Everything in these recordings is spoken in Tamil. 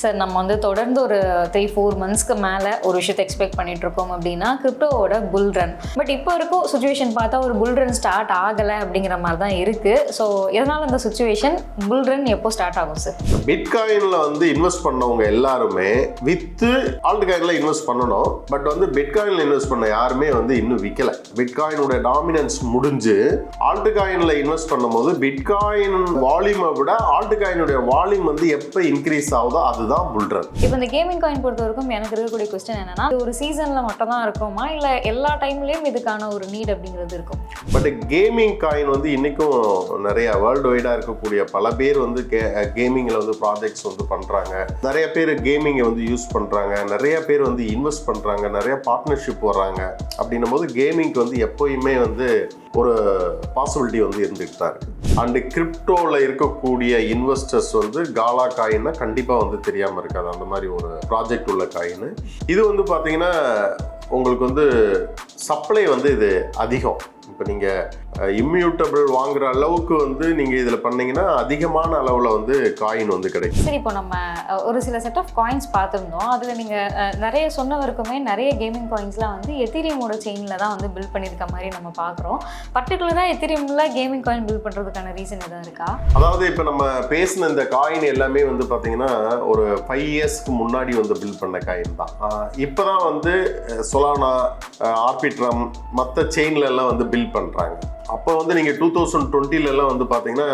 சார் நம்ம வந்து தொடர்ந்து ஒரு 3-4 மந்த்ஸ்க்கு மேலே ஒரு விஷயத்தை எக்ஸ்பெக்ட் பண்ணிட்டு இருக்கோம் அப்படின்னா கிரிப்டோவோட புல் ரன். பட் இப்போ இருக்கும் சுச்சுவேஷன் பார்த்தா ஒரு புல் ரன் ஸ்டார்ட் ஆகலை அப்படிங்கிற மாதிரி தான் இருக்குது. ஸோ எதனால் அந்த சுச்சுவேஷன் புல் ரன் எப்போ ஸ்டார்ட் ஆகும் சார்? பிட்காயினில் வந்து இன்வெஸ்ட் பண்ணவங்க எல்லாருமே வித்து ஆல்ட் காயினில் இன்வெஸ்ட் பண்ணணும். பட் வந்து பிட்காயினில் இன்வெஸ்ட் பண்ண யாருமே வந்து இன்னும் விற்கலை. பிட்காயினோட டாமினன்ஸ் முடிஞ்சு ஆல்ட் காயினில் இன்வெஸ்ட் பண்ணும்போது பிட்காயின் வால்யூமை விட ஆல்ட் காயினுடைய வால்யூம் வந்து எப்போ இன்க்ரீஸ் ஆகுதோ அதுதான் புல் ரன். இப்போ இந்த கேமிங் காயின் பொறுத்த வரைக்கும் எனக்கு இருக்கக்கூடிய கொஸ்டின் என்னன்னா, ஒரு சீசனில் மட்டும் தான் இருக்குமா இல்லை எல்லா டைம்லேயும் இதுக்கான ஒரு நீட் அப்படிங்கிறது இருக்கும்? பட் கேமிங் காயின் வந்து இன்றைக்கும் நிறைய வேர்ல்டு வைடாக இருக்கக்கூடிய பல பேர் வந்து கேமிங்கில் வந்து ப்ராஜெக்ட்ஸ் வந்து பண்ணுறாங்க. நிறைய பேர் கேமிங்கை வந்து யூஸ் பண்ணுறாங்க, நிறைய பேர் வந்து இன்வெஸ்ட் பண்ணுறாங்க, நிறைய பார்ட்னர்ஷிப் வர்றாங்க. அப்படின்னும் போது கேமிங்க்கு வந்து எப்போயுமே வந்து ஒரு பாசிபிலிட்டி வந்து இருந்துகிட்டு தான் இருக்குது. அண்டு கிரிப்டோவில் இருக்கக்கூடிய இன்வெஸ்டர்ஸ் வந்து காலா காயின்னா கண்டிப்பாக வந்து தெரியாமல் இருக்காது. அந்த மாதிரி ஒரு ப்ராஜெக்ட் உள்ள காயின் இது வந்து பார்த்தீங்கன்னா உங்களுக்கு வந்து சப்ளை வந்து இது அதிகம். இப்போ நீங்கள் இம்மியூட்டபிள் வாங்குற அளவுக்கு வந்து நீங்கள் இதில் பண்ணீங்கன்னா அதிகமான அளவில் வந்து காயின் வந்து கிடைக்கும். சரி, இப்போ நம்ம ஒரு சில செட் ஆஃப் காயின்ஸ் பார்த்துருந்தோம். அதில் நீங்கள் நிறைய சொன்னவருக்குமே நிறைய கேமிங் காயின்ஸ்லாம் வந்து எத்தீரியமோட செயினில் தான் வந்து பில்ட் பண்ணியிருக்க மாதிரி நம்ம பார்க்குறோம். பர்டிகுலராக எத்தீரியமில் கேமிங் காயின் பில்ட் பண்ணுறதுக்கான ரீசன் எதாவது இருக்கா? அதாவது இப்போ நம்ம பேசின இந்த காயின் எல்லாமே வந்து பார்த்தீங்கன்னா ஒரு 5 இயர்ஸ்க்கு முன்னாடி வந்து பில்ட் பண்ண காயின் தான். இப்போ தான் வந்து சொலானா, ஆர்பிட்ரம் மற்ற செயின்ல எல்லாம் வந்து பில்ட் பண்ணுறாங்க. அப்போ வந்து நீங்கள் 2020 வந்து பார்த்தீங்கன்னா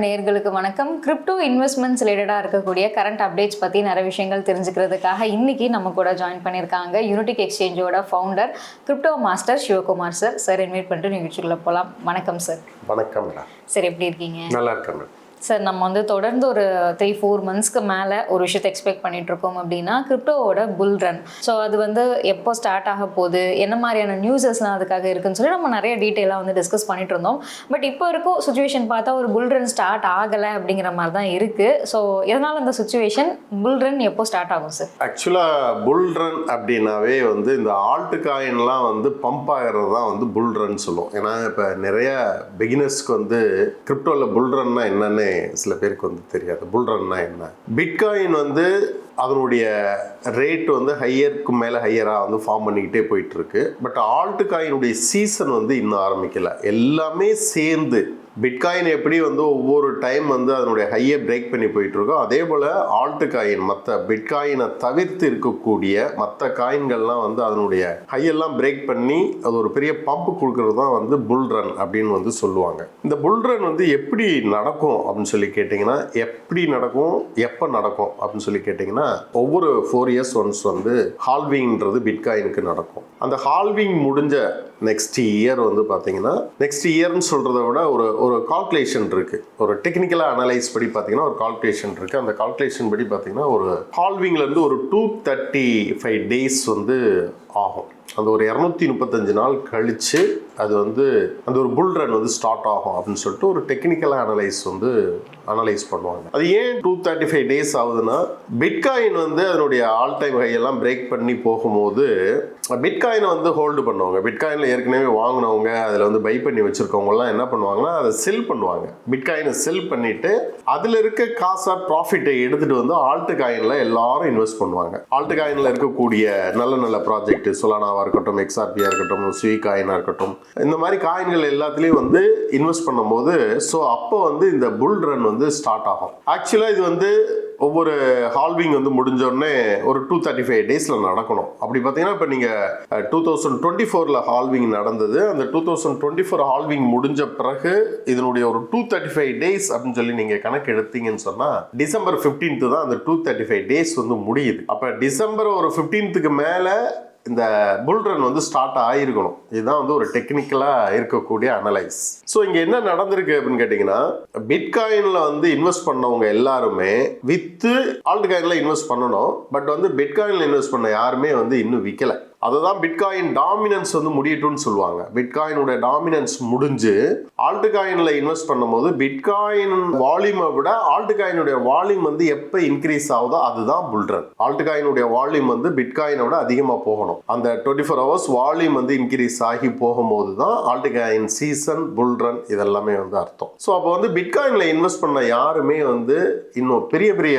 நேயர்களுக்கு வணக்கம். கிரிப்டோ இன்வெஸ்ட்மெண்ட்ஸ் ரிலேட்டடாக இருக்கக்கூடிய கரண்ட் அப்டேட்ஸ் பற்றி நிறைய விஷயங்கள் தெரிஞ்சுக்கிறதுக்காக இன்றைக்கி நம்ம கூட ஜாயின் பண்ணியிருக்காங்க யூனிட்டிக் எக்ஸ்சேஞ்சோட founder crypto master Sivakumar sir. Sir invite பண்ணிட்டு நிகழ்ச்சிக்குள்ளே போகலாம். வணக்கம் சார். வணக்கம் சார், எப்படி இருக்கீங்க? நல்லா இருக்கேன் சார். நம்ம வந்து தொடர்ந்து ஒரு 3-4 மந்த்ஸ்க்கு மேலே ஒரு விஷயத்தை எக்ஸ்பெக்ட் பண்ணிட்டு இருக்கோம் அப்படின்னா கிரிப்டோவோட புல் ரன். ஸோ அது வந்து எப்போ ஸ்டார்ட் ஆக போகுது, என்ன மாதிரியான நியூஸஸ்லாம் அதுக்காக இருக்குன்னு சொல்லி நம்ம நிறைய டீட்டெயிலாக வந்து டிஸ்கஸ் பண்ணிட்டு இருந்தோம். பட் இப்போ இருக்கும் சுச்சுவேஷன் பார்த்தா ஒரு புல் ரன் ஸ்டார்ட் ஆகலை அப்படிங்கிற மாதிரி தான் இருக்குது. ஸோ எதனால் அந்த சுச்சுவேஷன் புல் ரன் எப்போ ஸ்டார்ட் ஆகும் சார்? ஆக்சுவலாக புல் ரன் அப்படின்னாவே வந்து இந்த ஆல்ட் காயின்லாம் வந்து பம்ப் ஆகிறது தான் வந்து புல் ரன் சொல்லுவோம். ஏன்னா இப்போ நிறைய பிகினர்ஸ்க்கு வந்து கிரிப்டோவில் புல் ரன்னா என்னன்னு சில பேருக்கு வந்து தெரியாது. புல் ரன்னா என்ன? பிட்காயின் வந்து அதனுடைய ரேட் வந்து ஹையருக்கு மேலே ஹையராக வந்து ஃபார்ம் பண்ணிக்கிட்டே போயிட்டு இருக்கு. பட் ஆல்ட் காயினுடைய சீசன் வந்து இன்னும் ஆரம்பிக்கல. எல்லாமே சேர்ந்து பிட்காயின் எப்படி வந்து ஒவ்வொரு டைம் வந்து அதனுடைய ஹையை பிரேக் பண்ணி போயிட்டு இருக்கோ, அதே போல் ஆல்ட் காயின் மற்ற பிட்காயினை தவிர்த்து இருக்கக்கூடிய மற்ற காயின்கள்லாம் வந்து அதனுடைய ஹையெல்லாம் பிரேக் பண்ணி அது ஒரு பெரிய பம்ப் கொடுக்கறது தான் வந்து புல் ரன் அப்படின்னு வந்து சொல்லுவாங்க. இந்த புல் ரன் வந்து எப்படி நடக்கும் அப்படின்னு சொல்லி கேட்டிங்கன்னா, எப்படி நடக்கும், எப்போ நடக்கும் அப்படின்னு சொல்லி கேட்டிங்கன்னா, ஒவ்வொரு 4 இயர்ஸ் ஒன்ஸ் வந்து ஹால்விங்ன்றது பிட்காயினுக்கு நடக்கும். அந்த ஹால்விங் முடிஞ்ச நெக்ஸ்ட் இயர் வந்து பார்த்தீங்கன்னா, நெக்ஸ்ட் இயர்னு சொல்கிறத விட ஒரு கால்குலேஷன் இருக்குது. ஒரு டெக்னிக்கலாக அனலைஸ் படி பார்த்தீங்கன்னா ஒரு கால்குலேஷன் இருக்குது. அந்த கால்குலேஷன் படி பார்த்தீங்கன்னா ஒரு ஹால்விங்லேருந்து ஒரு 235 டேஸ் வந்து ஆகும். அந்த ஒரு 235 நாள் கழித்து அது வந்து அந்த ஒரு புல் ரன் வந்து ஸ்டார்ட் ஆகும் அப்படின்னு சொல்லிட்டு ஒரு டெக்னிக்கலாக அனலைஸ் பண்ணுவாங்க. அது ஏன் 235 டேஸ் ஆகுதுன்னா, பிட்காயின் வந்து அதனுடைய ஆல் டைம் ஹையெல்லாம் பிரேக் பண்ணி போகும்போது பிட்காயினை வந்து ஹோல்டு பண்ணுவாங்க. பிட்காயினில் ஏற்கனவே வாங்கினவங்க, அதில் வந்து பை பண்ணி வச்சுருக்கவங்கலாம் என்ன பண்ணுவாங்கன்னா அதை செல் பண்ணுவாங்க. பிட்காயினை செல் பண்ணிவிட்டு அதில் இருக்க காசாக ப்ராஃபிட்டை எடுத்துகிட்டு வந்து ஆல்ட் காயினில் எல்லாரும் இன்வெஸ்ட் பண்ணுவாங்க. ஆல்ட் காயினில் இருக்கக்கூடிய நல்ல நல்ல ப்ராஜெக்ட் சொலானாவாக இருக்கட்டும், எக்ஸ்ஆர்பியாக இருக்கட்டும், ஸ்வீ காயினாக இருக்கட்டும், இந்த மாதிரி காயின்கள் எல்லாத்துலேயும் வந்து இன்வெஸ்ட் பண்ணும்போது ஸோ அப்போ வந்து இந்த புல் ரன் வந்து ஸ்டார்ட் ஆகும். ஆக்சுவலாக இது வந்து ஒவ்வொரு ஹால்விங் வந்து முடிஞ்சோடனே ஒரு 235 டேஸில் நடக்கணும். அப்படி பார்த்தீங்கன்னா இப்போ நீங்கள் 2024 ஹால்விங் நடந்தது. அந்த 2024 ஹால்விங் முடிஞ்ச பிறகு இதனுடைய ஒரு 235 டேஸ் அப்படின்னு சொல்லி நீங்கள் கணக்கு எடுத்தீங்கன்னு சொன்னால் டிசம்பர் 15 தான் அந்த 235 டேஸ் வந்து முடியுது. அப்போ டிசம்பர் ஒரு 15க்கு மேலே இந்த புல் ரன் வந்து ஸ்டார்ட் ஆகிருக்கணும். இதுதான் வந்து ஒரு டெக்னிக்கலாக இருக்கக்கூடிய அனலைஸ். ஸோ இங்கே என்ன நடந்திருக்கு அப்படின்னு கேட்டிங்கன்னா, பிட்காயினில் வந்து இன்வெஸ்ட் பண்ணவங்க எல்லாருமே வித்து ஆல்ட் காயினில் இன்வெஸ்ட் பண்ணணும். பட் வந்து பிட்காயினில் இன்வெஸ்ட் பண்ண யாருமே வந்து இன்னும் விற்கலை. அதுதான் பிட்காயின் டாமினன்ஸ் வந்து முடியட்டும்னு சொல்லுவாங்க. பிட்காயினுடைய டாமினன்ஸ் முடிஞ்சு ஆல்ட் காயின்ல இன்வெஸ்ட் பண்ணும்போது பிட்காயின் வால்யூமை விட ஆல்ட் காயினுடைய வால்யூம் வந்து எப்போ இன்க்ரீஸ் ஆகுதோ அதுதான் புல் ரன். ஆல்ட் காயினுடைய வால்யூம் வந்து பிட்காயினோட அதிகமாக போகணும். அந்த 24 ஹவர்ஸ் வால்யூம் வந்து இன்க்ரீஸ் ஆகி போகும்போது தான் ஆல்ட் காயின் சீசன், புல் ரன் இதெல்லாமே வந்து அர்த்தம். ஸோ அப்போ வந்து பிட்காயின்ல இன்வெஸ்ட் பண்ண யாருமே வந்து இன்னும் பெரிய பெரிய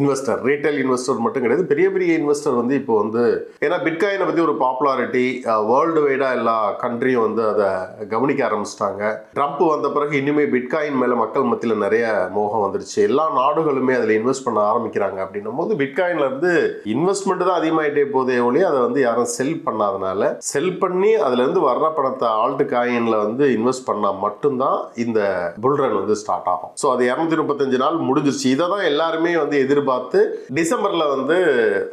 இன்வெஸ்டர், ரீட்டைல் இன்வெஸ்டர் மட்டும் கிடையாது, பெரிய பெரிய இன்வெஸ்டர் வந்து இப்போ வந்து, ஏன்னா பிட்காயினை பற்றி ஒரு பாப்புலாரிட்டி வேர்ல்டு வைடாக எல்லா கண்ட்ரியும் வந்து அதை கவனிக்க ஆரம்பிச்சிட்டாங்க. ட்ரம்ப் வந்த பிறகு இன்னுமே பிட்காயின் மேலே மக்கள் மத்தியில் நிறைய மோகம் வந்துருச்சு. எல்லா நாடுகளுமே அதில் இன்வெஸ்ட் பண்ண ஆரம்பிக்கிறாங்க. அப்படின்னும் போது பிட்காயின்ல இருந்து இன்வெஸ்ட்மெண்ட் தான் அதிகமாயிட்டே போதே ஒழிய அதை வந்து யாரும் செல் பண்ணாதனால, செல் பண்ணி அதுல இருந்து வர்ற பணத்தை ஆல்ட் காயின்ல வந்து இன்வெஸ்ட் பண்ணா மட்டும்தான் இந்த புல் ரன் வந்து ஸ்டார்ட் ஆகும். ஸோ அது 235 நாள் முடிஞ்சிருச்சு. இதை தான் எல்லாருமே வந்து எதிர்பார்த்து டிசம்பர்ல வந்து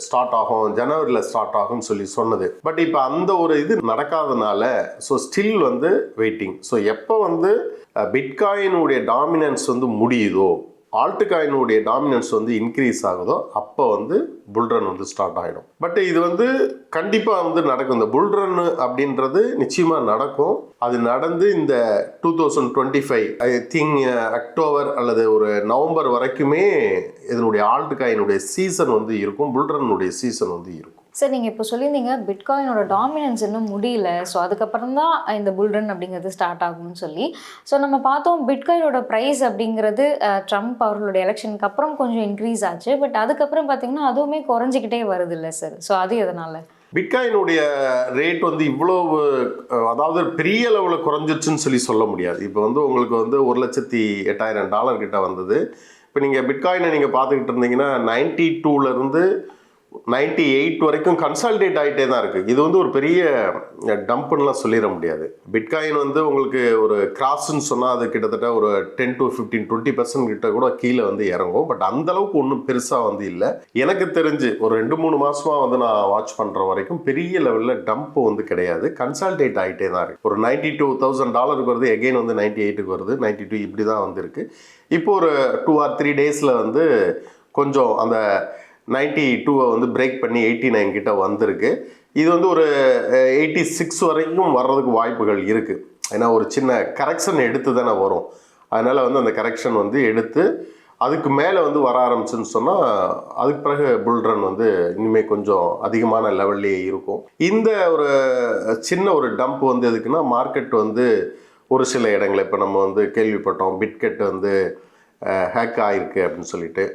ஸ்டார்ட் ஆகும், ஜனவரியில் ஸ்டார்ட் ஆகும்னு சொல்லி சொன்னது. பட் இப்போ அந்த ஒரு இது நடக்காதனால ஸோ ஸ்டில் வந்து வெயிட்டிங். ஸோ எப்போ வந்து பிட்காயினுடைய டாமினன்ஸ் வந்து முடியுதோ, ஆல்ட் காயினுடைய டாமினன்ஸ் வந்து இன்க்ரீஸ் ஆகுதோ, அப்போ வந்து புல் ரன் வந்து ஸ்டார்ட் ஆகிடும். பட் இது வந்து கண்டிப்பாக வந்து நடக்கும். இந்த புல் ரன் அப்படின்றது நிச்சயமாக நடக்கும். அது நடந்து இந்த 2025 ஐ திங்க் அக்டோபர் அல்லது ஒரு நவம்பர் வரைக்குமே இதனுடைய ஆல்ட் காயினுடைய சீசன் வந்து இருக்கும், புல் ரன்னுடைய சீசன் வந்து இருக்கும். சார், நீங்கள் இப்போ சொல்லியிருந்தீங்க பிட்காயினோட டாமினன்ஸ் இன்னும் முடியல, ஸோ அதுக்கப்புறம் தான் இந்த புல் ரன் அப்படிங்கிறது ஸ்டார்ட் ஆகும்னு சொல்லி. ஸோ நம்ம பார்த்தோம் பிட்காயினோட ப்ரைஸ் அப்படிங்கிறது ட்ரம்ப் அவர்களுடைய எலெக்ஷனுக்கு அப்புறம் கொஞ்சம் இன்க்ரீஸ் ஆச்சு. பட் அதுக்கப்புறம் பார்த்தீங்கன்னா அதுவுமே குறைஞ்சிக்கிட்டே வருது இல்லை சார்? ஸோ அது எதனால்? பிட்காயினுடைய ரேட் வந்து இவ்வளவு, அதாவது பெரிய அளவில் குறைஞ்சிச்சுன்னு சொல்லி சொல்ல முடியாது. இப்போ வந்து உங்களுக்கு வந்து $1,08,000 கிட்ட வந்தது. இப்போ நீங்கள் பிட்காயினை நீங்கள் பார்த்துக்கிட்டு இருந்தீங்கன்னா 92லேருந்து 98 வரைக்கும் கன்சால்டேட் ஆகிட்டே தான் இருக்குது. இது வந்து ஒரு பெரிய டம்ப்னுலாம் சொல்லிட முடியாது. பிட்காயின் வந்து உங்களுக்கு ஒரு கிராஸ்ன்னு சொன்னால் அது கிட்டத்தட்ட ஒரு 10 to 15 20% கிட்ட கூட கீழே வந்து இறங்கும். பட் அந்த அளவுக்கு ஒன்றும் பெருசாக வந்து இல்லை. எனக்கு தெரிஞ்சு ஒரு 2-3 மாதமாக வந்து நான் வாட்ச் பண்ணுற வரைக்கும் பெரிய லெவலில் டம்ப் வந்து கிடையாது, கன்சால்டேட் ஆகிட்டே தான் இருக்குது. ஒரு $92,000 வருது, எகெயின் வந்து 98க்கு வருது, 92 இப்படி தான் வந்து இருக்குது. இப்போ ஒரு 2 or 3 டேஸில் வந்து கொஞ்சம் அந்த 92 வந்து பிரேக் பண்ணி 89 கிட்ட வந்திருக்கு. இது வந்து ஒரு 86 வரைக்கும் வர்றதுக்கு வாய்ப்புகள் இருக்குது. ஏன்னா ஒரு சின்ன கரெக்ஷன் எடுத்து தானே வரும். அதனால் வந்து அந்த கரெக்ஷன் வந்து எடுத்து அதுக்கு மேலே வந்து வர ஆரம்பிச்சுன்னு சொன்னால் அதுக்கு பிறகு புல் ரன் வந்து இனிமேல் கொஞ்சம் அதிகமான லெவல்லையே இருக்கும். இந்த ஒரு சின்ன ஒரு டம்ப் வந்து எதுக்குன்னா, மார்க்கெட் வந்து ஒரு சில இடங்களை இப்போ நம்ம வந்து கேள்விப்பட்டோம், பிட்கெட் வந்து ஹேக் ஆகிருக்கு அப்படின்னு சொல்லிட்டு.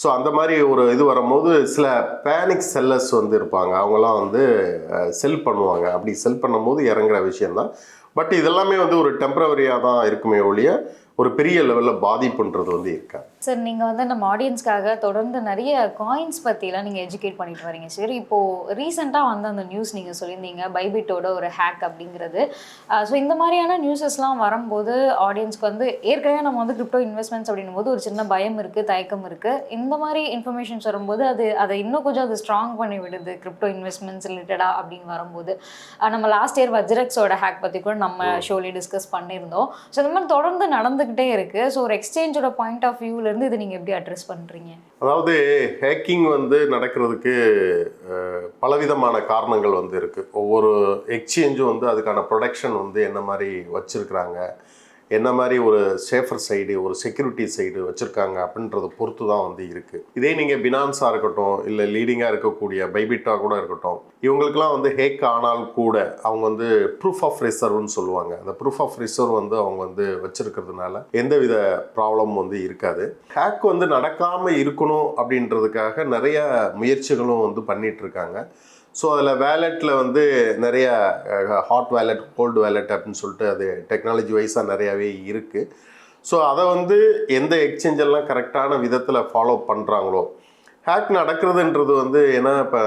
ஸோ அந்த மாதிரி ஒரு இது வரும்போது சில பேனிக் செல்லர்ஸ் வந்து இருப்பாங்க, அவங்களாம் வந்து செல் பண்ணுவாங்க. அப்படி செல் பண்ணும்போது இறங்குற விஷயந்தான். பட் இதெல்லாமே வந்து ஒரு டெம்பரவரியாக தான் இருக்குமே ஒழிய ஒரு பெரிய லெவலில் பாதிப்புன்றது வந்து இருக்காது. சார், நீங்கள் வந்து நம்ம ஆடியன்ஸ்க்காக தொடர்ந்து நிறைய காயின்ஸ் பற்றிலாம் நீங்கள் எஜுகேட் பண்ணிட்டு வரீங்க சார். இப்போது ரீசெண்டாக வந்து அந்த நியூஸ் நீங்கள் சொல்லியிருந்தீங்க, பைபிட்டோட ஒரு ஹேக் அப்படிங்கிறது. ஸோ இந்த மாதிரியான நியூஸஸ்லாம் வரும்போது ஆடியன்ஸ்க்கு வந்து ஏற்கனவே நம்ம வந்து கிரிப்டோ இன்வெஸ்ட்மெண்ட்ஸ் அப்படின்னும் போது ஒரு சின்ன பயம் இருக்குது, தயக்கம் இருக்குது. இந்த மாதிரி இன்ஃபர்மேஷன்ஸ் வரும்போது அதை இன்னும் கொஞ்சம் அது ஸ்ட்ராங் பண்ணி விடுது கிரிப்டோ இன்வெஸ்ட்மெண்ட்ஸ் ரிலேட்டடாக அப்படின்னு வரும்போது. நம்ம லாஸ்ட் இயர் வஜ்ரெக்ஸோட ஹேக் பற்றி கூட நம்ம ஷோலி டிஸ்கஸ் பண்ணியிருந்தோம். ஸோ இந்த மாதிரி தொடர்ந்து நடந்துக்கிட்டே இருக்குது. ஸோ ஒரு எக்ஸ்சேஞ்சோட பாயிண்ட் ஆஃப் வியூவில் இதை நீங்க எப்படி அட்ரஸ் பண்றீங்க? அதாவது ஹேக்கிங் வந்து நடக்கிறதுக்கு பலவிதமான காரணங்கள் வந்து இருக்கு. ஒவ்வொரு எக்ஸ்சேஞ்சும் வந்து அதுக்கான ப்ரொடெக்ஷன் வந்து என்ன மாதிரி வச்சிருக்கிறாங்க, என்ன மாதிரி ஒரு சேஃபர் சைடு, ஒரு செக்யூரிட்டி சைடு வச்சுருக்காங்க அப்படின்றத பொறுத்து தான் வந்து இருக்குது. இதே நீங்கள் பினான்ஸாக இருக்கட்டும், இல்லை லீடிங்காக இருக்கக்கூடிய பைபிட்டாக கூட இருக்கட்டும், இவங்களுக்கெல்லாம் வந்து ஹேக் ஆனால் கூட அவங்க வந்து ப்ரூஃப் ஆஃப் ரிசர்வ்னு சொல்லுவாங்க. அந்த ப்ரூஃப் ஆஃப் ரிசர்வ் வந்து அவங்க வந்து வச்சுருக்கிறதுனால எந்தவித ப்ராப்ளமும் வந்து இருக்காது. ஹேக் வந்து நடக்காமல் இருக்கணும் அப்படின்றதுக்காக நிறைய முயற்சிகளும் வந்து பண்ணிகிட்ருக்காங்க. ஸோ அதில் வேலெட்டில் வந்து நிறைய ஹாட் வேலெட், கோல்டு வேலெட் அப்படின்னு சொல்லிட்டு அது டெக்னாலஜி வைஸாக நிறையாவே இருக்குது. ஸோ அதை வந்து எந்த எக்ஸ்சேஞ்செல்லாம் கரெக்டான விதத்தில் ஃபாலோ பண்ணுறாங்களோ, ஹேக் நடக்கிறதுன்றது வந்து ஏன்னா இப்போ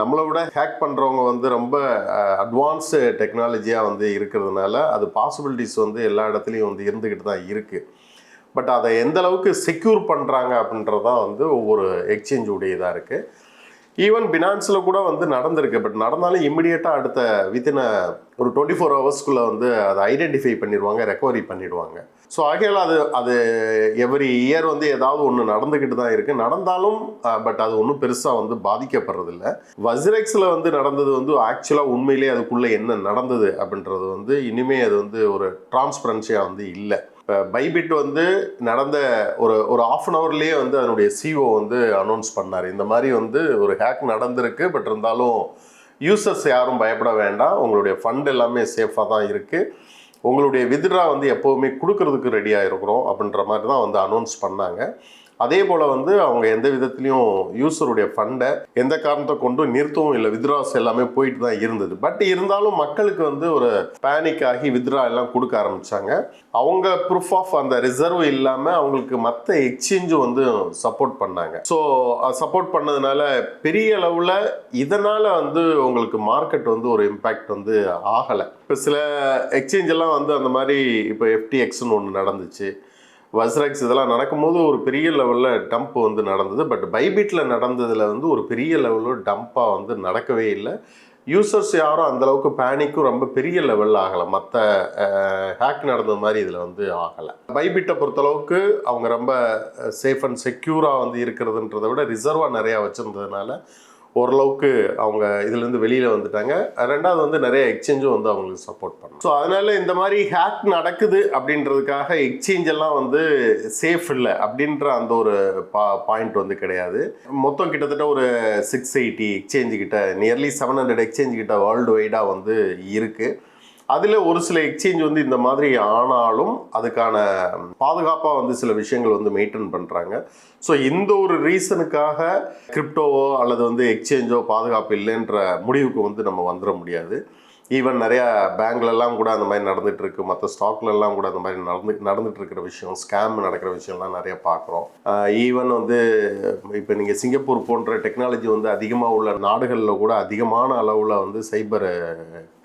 நம்மளை விட ஹேக் பண்ணுறவங்க வந்து ரொம்ப அட்வான்ஸு டெக்னாலஜியாக வந்து இருக்கிறதுனால அது பாசிபிலிட்டிஸ் வந்து எல்லா இடத்துலையும் வந்து இருந்துக்கிட்டு தான் இருக்குது. பட் அதை எந்த அளவுக்கு செக்யூர் பண்ணுறாங்க அப்படின்றது தான் வந்து ஒவ்வொரு எக்ஸ்சேஞ்சுடைய இதாக இருக்குது. ஈவன் பினான்ஸில் கூட வந்து நடந்திருக்கு. பட் நடந்தாலும் இம்மிடியேட்டாக அடுத்த வித்தின் ஒரு 24 ஹவர்ஸ்க்குள்ளே வந்து அதை ஐடென்டிஃபை பண்ணிடுவாங்க, ரெக்கவரி பண்ணிடுவாங்க. ஸோ ஆகையால் அது எவ்ரி இயர் வந்து ஏதாவது ஒன்று நடந்துக்கிட்டு தான் இருக்குது. நடந்தாலும் பட் அது ஒன்றும் பெருசாக வந்து பாதிக்கப்படுறதில்ல. வஸ்ரெக்ஸில் வந்து நடந்தது வந்து ஆக்சுவலாக உண்மையிலேயே அதுக்குள்ளே என்ன நடந்தது அப்படின்றது வந்து இனிமேல் அது வந்து ஒரு டிரான்ஸ்பரன்சியாக வந்து இல்லை. இப்போ பைபிட் வந்து நடந்த ஒரு ½ அன் ஹவர்லேயே வந்து அதனுடைய சிஓ வந்து அனௌன்ஸ் பண்ணார், இந்த மாதிரி வந்து ஒரு ஹேக் நடந்திருக்கு, பட் இருந்தாலும் யூசர்ஸ் யாரும் பயப்பட வேண்டாம், உங்களுடைய ஃபண்ட் எல்லாமே சேஃபாக தான் இருக்குது, உங்களுடைய வித்ட்ரா வந்து எப்போவுமே கொடுக்கறதுக்கு ரெடியாக இருக்கிறோம் அப்படின்ற மாதிரி தான் வந்து அனௌன்ஸ் பண்ணாங்க. அதே போல் வந்து அவங்க எந்த விதத்துலையும் யூசருடைய ஃபண்டை எந்த காரணத்தை கொண்டும் நிறுத்தவும் இல்லை, வித்ட்ராஸ் எல்லாமே போயிட்டு தான் இருந்தது. பட் இருந்தாலும் மக்களுக்கு வந்து ஒரு பேனிக் ஆகி வித்ட்ரா எல்லாம் கொடுக்க ஆரம்பித்தாங்க. அவங்க ப்ரூஃப் ஆஃப் அந்த ரிசர்வ் இல்லாமல் அவங்களுக்கு மற்ற எக்ஸ்சேஞ்சும் வந்து சப்போர்ட் பண்ணாங்க. ஸோ சப்போர்ட் பண்ணதுனால பெரிய அளவில் இதனால் வந்து உங்களுக்கு மார்க்கெட் வந்து ஒரு இம்பேக்ட் வந்து ஆகலை. இப்போ சில எக்ஸ்சேஞ்ச் எல்லாம் வந்து அந்த மாதிரி இப்போ FTXன்னு ஒன்று நடந்துச்சு, வஸ்ரெக்ஸ் இதெல்லாம் நடக்கும்போது ஒரு பெரிய லெவலில் டம்ப் வந்து நடந்தது. பட் பைபிட்டில் நடந்ததில் வந்து ஒரு பெரிய லெவலில் டம்ப்பாக வந்து நடக்கவே இல்லை. யூசர்ஸ் யாரும் அந்தளவுக்கு பேனிக்கும் ரொம்ப பெரிய லெவலில் ஆகலை, மற்ற ஹேக் நடந்த மாதிரி இதில் வந்து ஆகலை. பைபிட்டை பொறுத்தளவுக்கு அவங்க ரொம்ப சேஃப் அண்ட் செக்யூராக வந்து இருக்கிறதுன்றதை விட ரிசர்வாக நிறையா வச்சுருந்ததுனால ஓரளவுக்கு அவங்க இதுலேருந்து வெளியில் வந்துட்டாங்க. ரெண்டாவது வந்து நிறைய எக்ஸ்சேஞ்சும் வந்து அவங்களுக்கு சப்போர்ட் பண்ணும். ஸோ அதனால் இந்த மாதிரி ஹேக் நடக்குது அப்படின்றதுக்காக எக்ஸ்சேஞ்ச் எல்லாம் வந்து சேஃப் இல்லை அப்படின்ற அந்த ஒரு பாயிண்ட் வந்து கிடையாது. மொத்தம் கிட்டத்தட்ட ஒரு 680 எக்ஸ்சேஞ்சு கிட்ட, நியர்லி 700 எக்ஸ்சேஞ்ச் கிட்ட வேர்ல்டு வைடாக வந்து இருக்குது. அதில் ஒரு சில எக்ஸ்சேஞ்ச் வந்து இந்த மாதிரி ஆனாலும் அதுக்கான பாதுகாப்பாக வந்து சில விஷயங்கள் வந்து மெயின்டைன் பண்ணுறாங்க. ஸோ இந்த ஒரு ரீசனுக்காக கிரிப்டோவோ அல்லது வந்து எக்ஸ்சேஞ்சோ பாதுகாப்பு இல்லைன்ற முடிவுக்கு வந்து நம்ம வந்துட முடியாது. ஈவன் நிறையா பேங்க்லலாம் கூட அந்த மாதிரி நடந்துகிட்ருக்கு, மற்ற ஸ்டாக்லலாம் கூட அந்த மாதிரி நடந்துகிட்டு இருக்கிற விஷயம், ஸ்கேம் நடக்கிற விஷயம்லாம் நிறைய பார்க்குறோம். ஈவன் வந்து இப்போ நீங்கள் சிங்கப்பூர் போன்ற டெக்னாலஜி வந்து அதிகமாக உள்ள நாடுகளில் கூட அதிகமான அளவில் வந்து சைபர்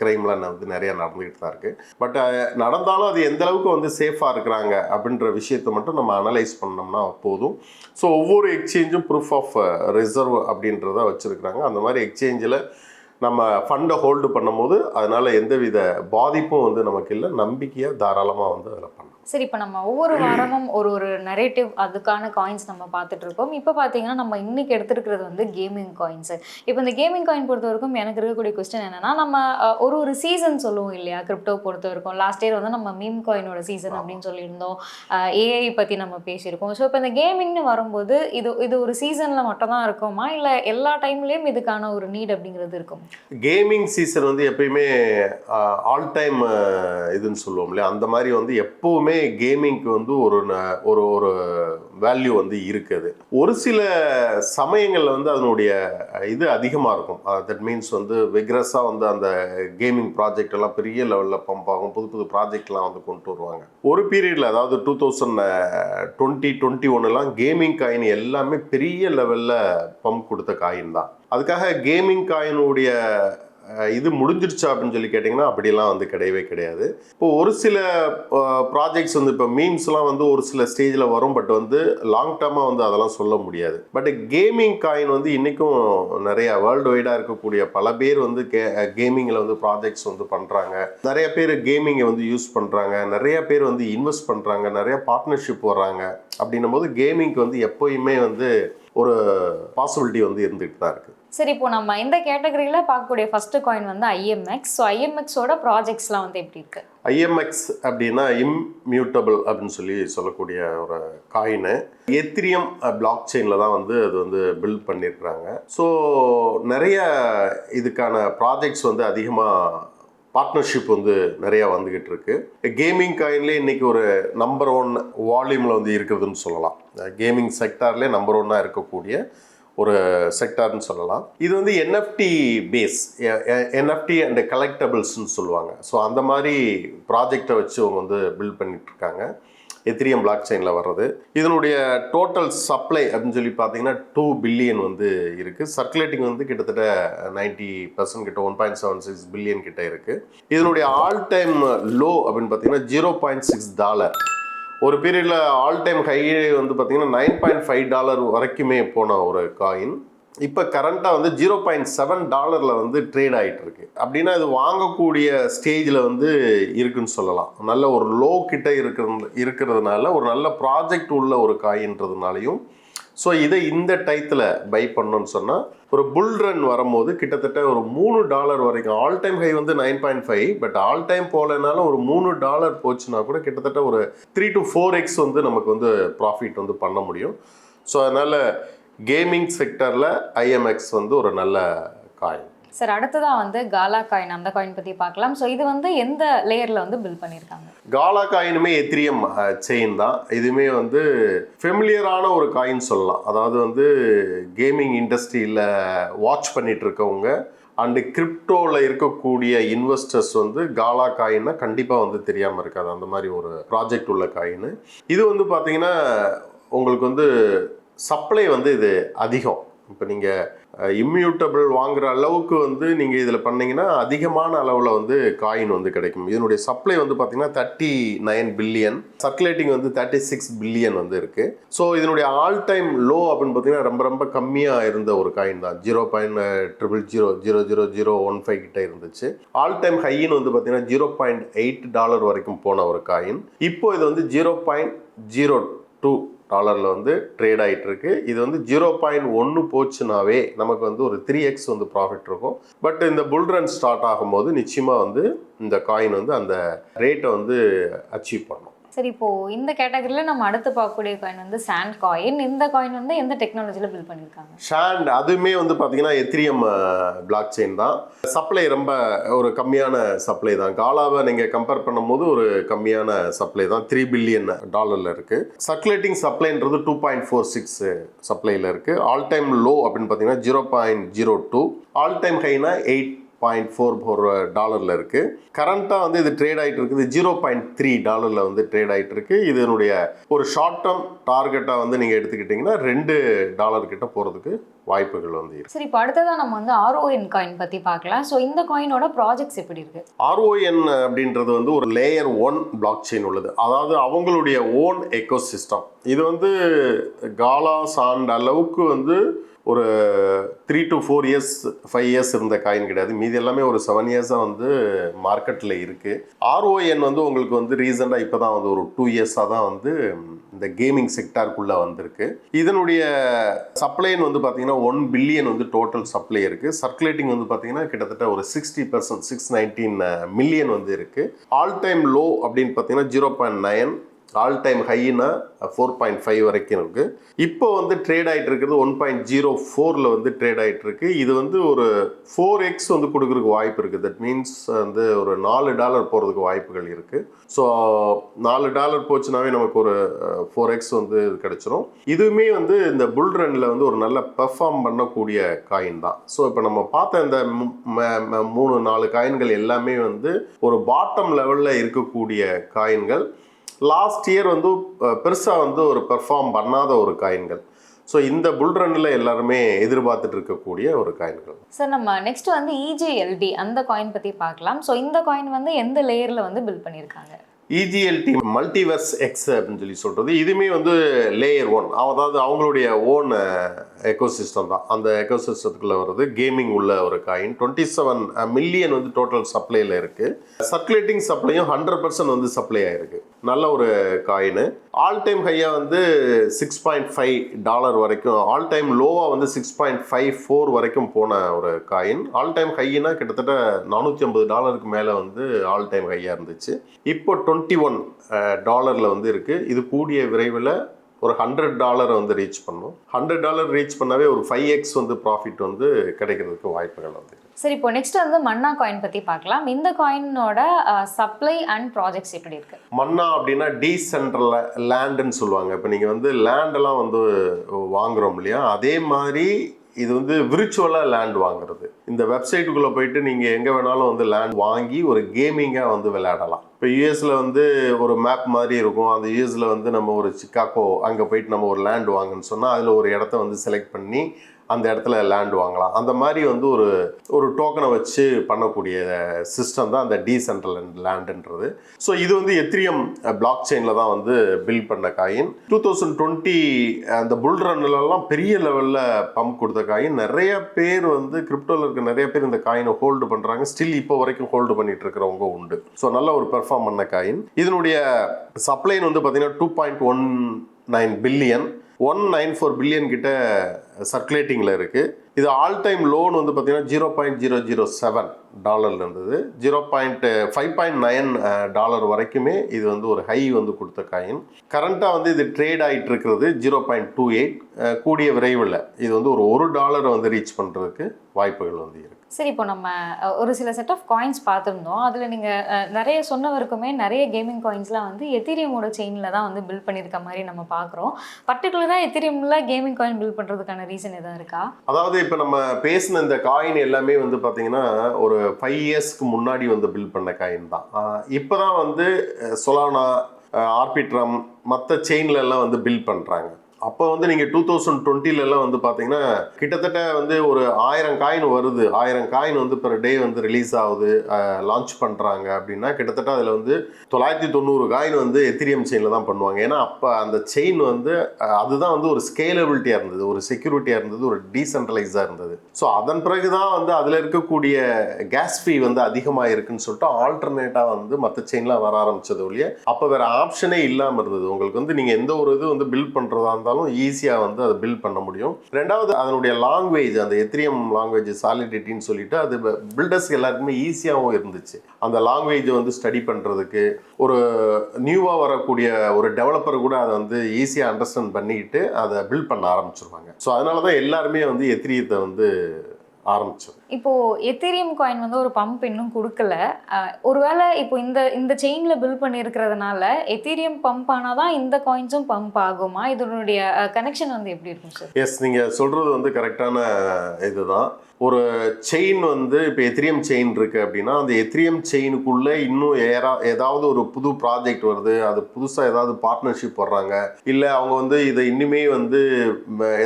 கிரைம்லாம் வந்து நிறையா நடந்துக்கிட்டு தான் இருக்குது. பட் நடந்தாலும் அது எந்த அளவுக்கு வந்து சேஃபாக இருக்கிறாங்க அப்படின்ற விஷயத்தை மட்டும் நம்ம அனலைஸ் பண்ணோம்னா போதும். ஸோ ஒவ்வொரு எக்ஸ்சேஞ்சும் ப்ரூஃப் ஆஃப் ரிசர்வ் அப்படின்றத வச்சுருக்குறாங்க. அந்த மாதிரி எக்ஸ்சேஞ்சில் நம்ம ஃபண்டை ஹோல்டு பண்ணும்போது அதனால் எந்தவித பாதிப்பும் வந்து நமக்கு இல்லை, நம்பிக்கையாக தாராளமாக வந்து அதில் பண்ணலாம். சரி, இப்போ நம்ம ஒவ்வொரு வாரமும் ஒரு நரேட்டிவ் அதுக்கான காயின்ஸ் நம்ம பார்த்துட்டு இருக்கோம். இப்போ பார்த்தீங்கன்னா நம்ம இன்னைக்கு எடுத்துருக்கிறது வந்து கேமிங் காயின்ஸ். இப்போ இந்த கேமிங் காயின் பொறுத்த வரைக்கும் எனக்கு இருக்கக்கூடிய கொஸ்டின் என்னன்னா, நம்ம ஒரு சீசன் சொல்லுவோம் இல்லையா, கிரிப்டோ பொறுத்த வரைக்கும் லாஸ்ட் இயர் வந்து நம்ம மீம் காயினோட சீசன் அப்படின்னு சொல்லியிருந்தோம், ஏஐ பற்றி நம்ம பேசியிருக்கோம். ஸோ இப்போ இந்த கேமிங்னு வரும்போது இது ஒரு சீசனில் மட்டும் தான் இருக்குமா, இல்லை எல்லா டைம்லேயும் இதுக்கான ஒரு நீட் அப்படிங்கிறது இருக்கும்? கேமிங் சீசன் வந்து எப்பயுமே ஆல் டைம் இதுன்னு சொல்லுவோம் இல்லையா, அந்த மாதிரி வந்து எப்போவுமே கேமிங்க்கு வந்து ஒரு வேல்யூ வந்து இருக்குது. ஒரு சில சமயங்களில் வந்து அதனுடைய இது அதிகமாக இருக்கும். தட் மீன்ஸ் வந்து விக்ரஸாக வந்து அந்த கேமிங் ப்ராஜெக்ட் எல்லாம் பெரிய லெவலில் பம்ப் ஆகும், புது புது ப்ராஜெக்ட்லாம் வந்து கொண்டு வருவாங்க. ஒரு பீரியடில் அதாவது 2020-21 கேமிங் காயின் எல்லாமே பெரிய லெவலில் பம்ப் கொடுத்த காயின் தான். அதுக்காக கேமிங் காயினுடைய இது முடிஞ்சிருச்சா அப்படின்னு சொல்லி கேட்டிங்கன்னா அப்படிலாம் வந்து கிடையவே கிடையாது. இப்போ ஒரு சில ப்ராஜெக்ட்ஸ் வந்து இப்போ மீம்ஸ்லாம் வந்து ஒரு சில ஸ்டேஜில் வரும், பட் வந்து லாங் டேர்மாக வந்து அதெல்லாம் சொல்ல முடியாது. பட் கேமிங் காயின் வந்து இன்றைக்கும் நிறைய வேர்ல்டு வைடாக இருக்கக்கூடிய பல பேர் வந்து கேமிங்கில் வந்து ப்ராஜெக்ட்ஸ் வந்து பண்ணுறாங்க. நிறைய பேர் கேமிங்கை வந்து யூஸ் பண்ணுறாங்க, நிறைய பேர் வந்து இன்வெஸ்ட் பண்ணுறாங்க, நிறைய பார்ட்னர்ஷிப் வர்றாங்க. அப்படின்னும் போது கேமிங்க்கு வந்து எப்போயுமே வந்து ஒரு பாசிபிலிட்டி வந்து இருந்துகிட்டு தான் இருக்குது. சரி, இப்போ நம்ம இந்த கேட்டகரியில் பார்க்கக்கூடிய ஃபர்ஸ்ட் காயின் வந்து IMX. ஸோ IMXோட ப்ராஜெக்ட்ஸ்லாம் வந்து எப்படி இருக்கு? IMX அப்படின்னா இம்மியூட்டபிள் அப்படின்னு சொல்லக்கூடிய ஒரு காயின். எத்திரியம் பிளாக் செயினில் தான் வந்து அது வந்து பில்ட் பண்ணியிருக்கிறாங்க. ஸோ நிறைய இதுக்கான ப்ராஜெக்ட்ஸ் வந்து அதிகமாக பார்ட்னர்ஷிப் வந்து நிறையா வந்துக்கிட்டு இருக்கு. கேமிங் காயின்லேயே இன்றைக்கி ஒரு நம்பர் 1 வால்யூமில் வந்து இருக்குதுன்னு சொல்லலாம். கேமிங் செக்டார்லேயே நம்பர் 1 இருக்கக்கூடிய ஒரு செக்டார்னு சொல்லலாம். இது வந்து NFT பேஸ், NFT அண்ட் கலெக்டபிள்ஸ்ன்னு சொல்லுவாங்க. ஸோ அந்த மாதிரி ப்ராஜெக்டை வச்சு அவங்க வந்து பில்ட் பண்ணிகிட்ருக்காங்க. எத்திரியம் பிளாக் செயினில் வர்றது. இதனுடைய டோட்டல் சப்ளை அப்படின்னு சொல்லி பார்த்தீங்கன்னா 2 பில்லியன் வந்து இருக்குது. சர்க்குலேட்டிங் வந்து கிட்டத்தட்ட 90% கிட்ட 1.76 பில்லியன் கிட்ட இருக்குது. இதனுடைய ஆல் டைம் லோ அப்படின்னு பார்த்தீங்கன்னா $0.6. ஒரு பீரியடில் ஆல் டைம் ஹை வந்து பார்த்தீங்கன்னா $9.5 வரைக்குமே போன ஒரு காயின். இப்போ கரண்ட்டாக வந்து $0.7 வந்து ட்ரேட் ஆகிட்டு இருக்கு. அப்படின்னா இது வாங்கக்கூடிய ஸ்டேஜில் வந்து இருக்குன்னு சொல்லலாம். நல்ல ஒரு லோ கிட்ட இருக்கிறதுனால ஒரு நல்ல ப்ராஜெக்ட் உள்ள ஒரு காயின்றதுனாலையும், ஸோ இதை இந்த டயத்தில் பை பண்ணோன்னு சொன்னால் ஒரு புல் ரன் வரும்போது கிட்டத்தட்ட ஒரு $3 வரைக்கும், ஆல் டைம் ஹை வந்து 9.5, பட் ஆல் டைம் போகலைனாலும் ஒரு $3 போச்சுன்னா கூட கிட்டத்தட்ட ஒரு 3 to 4x வந்து நமக்கு வந்து ப்ராஃபிட் வந்து பண்ண முடியும். ஸோ அதனால் கேமிங் செக்டரில் ஐஎம்எக்ஸ் வந்து ஒரு நல்ல காயின். சார் அடுத்ததான் வந்து காலா காயின், அந்த காயின் பற்றி பார்க்கலாம். ஸோ இது வந்து எந்த லேயரில் வந்து பில்ட் பண்ணியிருக்காங்க? காலா காயினுமே எத்திரியம் செயின் தான். இதுவுமே வந்து ஃபெமிலியரான ஒரு காயின் சொல்லலாம். அதாவது வந்து கேமிங் இண்டஸ்ட்ரியில் வாட்ச் பண்ணிட்டு இருக்கவங்க அண்டு கிரிப்டோவில் இருக்கக்கூடிய இன்வெஸ்டர்ஸ் வந்து காலா காயின்னா கண்டிப்பாக வந்து தெரியாமல் இருக்காது. அந்த மாதிரி ஒரு ப்ராஜெக்ட் உள்ள காயின். இது வந்து பார்த்தீங்கன்னா உங்களுக்கு வந்து சப்ளை வந்து இது அதிகம். இப்போ நீங்கள் இம்மியூட்டபிள் வாங்குகிற அளவுக்கு வந்து நீங்கள் இதில் பண்ணிங்கன்னா அதிகமான அளவில் வந்து காயின் வந்து கிடைக்கும். இதனுடைய சப்ளை வந்து பார்த்திங்கன்னா 39 பில்லியன், சர்க்குலேட்டிங் வந்து 36 பில்லியன் வந்து இருக்குது. ஸோ இதனுடைய ஆல் டைம் லோ அப்படின்னு பார்த்தீங்கன்னா ரொம்ப ரொம்ப கம்மியாக இருந்த ஒரு காயின் தான். 0.000015 கிட்ட இருந்துச்சு. ஆல் டைம் ஹைன்னு வந்து பார்த்தீங்கன்னா $0.8 வரைக்கும் போன ஒரு காயின். இப்போ இது வந்து $0.02 வந்து ட்ரேட் ஆகிட்டு இருக்கு. இது வந்து 0.1 போச்சுனாவே நமக்கு வந்து ஒரு 3x வந்து ப்ராஃபிட் இருக்கும். பட் இந்த புல் ரன் ஸ்டார்ட் ஆகும்போது நிச்சயமாக வந்து இந்த காயின் வந்து அந்த ரேட்டை வந்து அச்சீவ் பண்ணும். சரி, இப்போது இந்த கேட்டகரியில் நம்ம அடுத்து பார்க்கக்கூடிய காயின் வந்து சாண்ட் காயின். இந்த காயின் வந்து எந்த டெக்னாலஜியில் பில்ட் பண்ணியிருக்காங்க? சாண்ட் அதுவுமே வந்து பார்த்தீங்கன்னா எத்திரியம் பிளாக் செயின் தான். சப்ளை ரொம்ப ஒரு கம்மியான சப்ளை தான். காலாவை நீங்கள் கம்பேர் பண்ணும்போது ஒரு கம்மியான சப்ளை தான். $3 பில்லியன் இருக்குது. சர்க்குலேட்டிங் சப்ளைன்றது 2.46 சப்ளையில் இருக்குது. ஆல் டைம் லோ அப்படின்னு பார்த்தீங்கன்னா 0.02, ஆல் டைம் ஹைனா $8.44 இருக்குது. கரண்ட்டாக வந்து இது ட்ரேட் ஆகிட்டு இருக்குது $0.3 வந்து ட்ரேட் ஆகிட்டு இருக்கு. இதனுடைய ஒரு ஷார்ட் டேர்ம் டார்கெட்டாக வந்து நீங்கள் எடுத்துக்கிட்டிங்கன்னா $2 கிட்ட போகிறதுக்கு வாய்ப்புகள் வந்து இருக்கு. சரி, இப்போ அடுத்ததான் நம்ம வந்து RON காயின் பற்றி பார்க்கலாம். ஸோ இந்த காயினோட ப்ராஜெக்ட்ஸ் எப்படி இருக்கு? RON அப்படின்றது வந்து ஒரு லேயர் 1 பிளாக் செயின் உள்ளது. அதாவது அவங்களுடைய ஓன் எக்கோசிஸ்டம். இது வந்து காலா சாண்ட் அளவுக்கு வந்து ஒரு 3 to 4 years 5 years இருந்த காயின் கிடையாது. மீதி எல்லாமே ஒரு 7 years வந்து மார்க்கெட்டில் இருக்குது. RON வந்து உங்களுக்கு வந்து ரீசெண்டாக இப்போ தான் வந்து ஒரு 2 years தான் வந்து இந்த கேமிங் செக்டாருக்குள்ளே வந்திருக்கு. இதனுடைய சப்ளைன்னு வந்து பார்த்தீங்கன்னா 1 பில்லியன் வந்து டோட்டல் சப்ளை இருக்குது. சர்க்குலேட்டிங் வந்து பார்த்தீங்கன்னா கிட்டத்தட்ட ஒரு 60%, 619 மில்லியன் வந்து இருக்குது. ஆல் டைம் லோ அப்படின்னு பார்த்தீங்கன்னா 0.9, ஆல் டைம் ஹைனா 4.5 வரைக்கும் இருக்குது. இப்போ வந்து ட்ரேட் ஆகிட்டு இருக்கிறது 1.04 வந்து ட்ரேட் ஆகிட்டு இருக்கு. இது வந்து ஒரு 4x வந்து கொடுக்குறதுக்கு வாய்ப்பு இருக்குது. தட் மீன்ஸ் வந்து ஒரு $4 போகிறதுக்கு வாய்ப்புகள் இருக்குது. ஸோ $4 போச்சுனாவே நமக்கு ஒரு 4x வந்து கிடைச்சிரும். இதுவுமே வந்து இந்த புல் ரன்னில் வந்து ஒரு நல்ல பெர்ஃபார்ம் பண்ணக்கூடிய காயின் தான். ஸோ இப்போ நம்ம பார்த்த இந்த 3-4 காயின்கள் எல்லாமே வந்து ஒரு பாட்டம் லெவலில் இருக்கக்கூடிய காயின்கள். லாஸ்ட் இயர் வந்து பெருசாக வந்து ஒரு பெர்ஃபார்ம் பண்ணாத ஒரு காயின்கள். ஸோ இந்த புல் ரன்னில் எல்லாருமே எதிர்பார்த்துட்டு இருக்கக்கூடிய ஒரு காயின்கள். சார் நம்ம நெக்ஸ்ட் வந்து EGLD அந்த காயின் பற்றி பார்க்கலாம். ஸோ இந்த காயின் வந்து எந்த லேயரில் வந்து பில்ட் பண்ணியிருக்காங்க? EGLT மல்டிவர்ஸ் எக்ஸ் அப்படின்னு சொல்லி சொல்கிறது. இதுவுமே வந்து லேயர் 1, அதாவது அவங்களுடைய ஓன் எக்கோசிஸ்டம் தான். அந்த எக்கோசிஸ்டத்துக்குள்ளே வருது கேமிங் உள்ள ஒரு காயின். 27 மில்லியன் வந்து டோட்டல் சப்ளையில் இருக்குது. சர்க்குலேட்டிங் சப்ளையும் 100% வந்து சப்ளை ஆகிருக்கு. நல்ல ஒரு காயின். ஆல் டைம் ஹையாக வந்து $6.5 வரைக்கும், ஆல் டைம் லோவாக வந்து 6.54 வரைக்கும் போன ஒரு காயின். ஆல் டைம் ஹையினா கிட்டத்தட்ட $450 மேலே வந்து ஆல் டைம் ஹையாக இருந்துச்சு. இப்போ $21 வந்து இருக்குது. இது கூடிய விரைவில் ஒரு $100 வந்து ரீச் பண்ணும். $100 ரீச் பண்ணாவே ஒரு 5x வந்து ப்ராஃபிட் வந்து கிடைக்கிறதுக்கு வாய்ப்புகள் வந்து. சரி, இப்போ நெக்ஸ்ட் வந்து மன்னா காயின் பற்றி பார்க்கலாம். இந்த காயினோட சப்ளை அண்ட் ப்ராஜெக்ட்ஸ் எப்படி இருக்கு? மன்னா அப்படின்னா டீசென்ட்ரல் லேண்டுன்னு சொல்லுவாங்க. இப்போ நீங்கள் வந்து லேண்டெல்லாம் வந்து வாங்குறோம் இல்லையா, அதே மாதிரி இது வந்து விர்ச்சுவலாக லேண்ட் வாங்குறது. இந்த வெப்சைட்டுக்குள்ளே போயிட்டு நீங்கள் எங்கே வேணாலும் வந்து லேண்ட் வாங்கி ஒரு கேமிங்காக வந்து விளையாடலாம். இப்போ யூஎஸில் வந்து ஒரு மேப் மாதிரி இருக்கும். அந்த யூஎஸில் வந்து நம்ம ஒரு சிக்காகோ அங்கே போயிட்டு நம்ம ஒரு லேண்ட் வாங்கன்னு சொன்னால் அதில் ஒரு இடத்த வந்து செலக்ட் பண்ணி அந்த இடத்துல லேண்ட் வாங்கலாம். அந்த மாதிரி வந்து ஒரு டோக்கனை வச்சு பண்ணக்கூடிய சிஸ்டம் தான் அந்த டீசென்ட்ரல் லேண்டுன்றது. ஸோ இது வந்து எத்திரியம் பிளாக் செயினில் தான் வந்து பில்ட் பண்ண காயின். 2020 அந்த புல் ரன்லாம் பெரிய லெவலில் பம்ப் கொடுத்த காயின். நிறைய பேர் வந்து கிரிப்டோவில் இருக்க நிறைய பேர் இந்த காயினை ஹோல்டு பண்ணுறாங்க. ஸ்டில் இப்போ வரைக்கும் ஹோல்டு பண்ணிட்டு இருக்கிறவங்க உண்டு. ஸோ நல்ல ஒரு பெர்ஃபார்ம் பண்ண காயின். இதனுடைய சப்ளைன் வந்து பார்த்தீங்கன்னா 2.19 பில்லியன், 194 பில்லியன் கிட்ட சர்க்குலேட்டிங்கில் இருக்குது. இது ஆல் டைம் லோன் வந்து பார்த்தீங்கன்னா $0.007 இருந்தது. $5.9 வரைக்குமே இது வந்து ஒரு ஹை வந்து கொடுத்த காயின். கரண்ட்டாக வந்து இது ட்ரேட் ஆகிட்டு இருக்கிறது 0.28. கூடிய விரைவில் இது வந்து ஒரு $1 வந்து ரீச் பண்ணுறதுக்கு வாய்ப்புகள் வந்து இருக்குது. சரி, இப்போ நம்ம ஒரு சில செட் ஆஃப் காயின்ஸ் பார்த்துருந்தோம். அதில் நீங்கள் நிறைய சொன்னவருக்குமே நிறைய கேமிங் காயின்ஸ்லாம் வந்து எத்திரியமோட செயினில் தான் வந்து பில்ட் பண்ணியிருக்க மாதிரி நம்ம பார்க்குறோம். பர்டிகுலராக எத்திரியமில் கேமிங் காயின் பில்ட் பண்ணுறதுக்கான ரீசன் எதாவது இருக்கா? அதாவது இப்போ நம்ம பேசின இந்த காயின் எல்லாமே வந்து பார்த்தீங்கன்னா ஒரு 5 இயர்ஸ்க்கு முன்னாடி வந்து பில்ட் பண்ண காயின் தான். இப்போ தான் வந்து சொலானா, ஆர்பிட்ரம் மற்ற செயின்ல எல்லாம் வந்து பில்ட் பண்ணுறாங்க. அப்போ வந்து நீங்கள் 2020 வந்து பார்த்தீங்கன்னா கிட்டத்தட்ட வந்து ஒரு 1000 காயின் வருது. 1000 காயின் வந்து பெர் டே வந்து ரிலீஸ் ஆகுது, லான்ச் பண்ணுறாங்க அப்படின்னா கிட்டத்தட்ட அதில் வந்து 990 காயின் வந்து எத்திரியம் செயினில் தான் பண்ணுவாங்க. ஏன்னா அப்போ அந்த செயின் வந்து அதுதான் வந்து ஒரு ஸ்கேலபிலிட்டியாக இருந்தது, ஒரு செக்யூரிட்டியாக இருந்தது, ஒரு டீசென்ட்ரலைஸாக இருந்தது. ஸோ அதன் பிறகு தான் வந்து அதில் இருக்கக்கூடிய கேஸ் ஃபீ வந்து அதிகமாக இருக்குன்னு சொல்லிட்டு ஆல்டர்னேட்டாக வந்து மற்ற செயின்லாம் வர ஆரம்பிச்சது ஒழிய அப்போ வேறு ஆப்ஷனே இல்லாமல் இருந்தது. உங்களுக்கு வந்து நீங்கள் எந்த ஒரு இது வந்து பில்ட் பண்ணுறதா இருந்தாலும் ஈஸியாக வந்து அதை பில்ட் பண்ண முடியும். ரெண்டாவது அதனுடைய லாங்குவேஜ், அந்த எத்திரியம் லாங்குவேஜ் சாலிடிட்டின்னு சொல்லிட்டு அது பில்டர்ஸ்க்கு எல்லாருக்குமே ஈஸியாகவும் இருந்துச்சு. அந்த லாங்குவேஜை வந்து ஸ்டடி பண்ணுறதுக்கு ஒரு நியூவாக வரக்கூடிய ஒரு டெவலப்பர் கூட அதை வந்து ஈஸியாக அண்டர்ஸ்டாண்ட் பண்ணிக்கிட்டு அதை பில்ட் பண்ண ஆரம்பிச்சிருவாங்க. ஸோ அதனால தான் எல்லாருமே வந்து எத்திரியத்தை வந்து ஆரம்பிச்சோம். இப்போ எத்திரியம் காயின் வந்து ஒரு பம்ப் இன்னும் கொடுக்கல. ஒருவேளை இப்போ இந்த செயின்ல பில்ட் பண்ணியிருக்கிறதுனால எத்திரியம் பம்ப் ஆனால் தான் இந்த காயின்ஸும் பம்ப் ஆகுமா? இதனுடைய கனெக்ஷன் வந்து எப்படி இருக்கும் சார்? எஸ், நீங்கள் சொல்கிறது வந்து கரெக்டான இதுதான். ஒரு செயின் வந்து இப்போ எத்திரியம் செயின் இருக்குது அப்படின்னா அந்த எத்திரியம் செயினுக்குள்ளே இன்னும் ஏதாவது ஒரு புது ப்ராஜெக்ட் வருது, அது புதுசாக ஏதாவது பார்ட்னர்ஷிப் வர்றாங்க, இல்லை அவங்க வந்து இதை இன்னுமே வந்து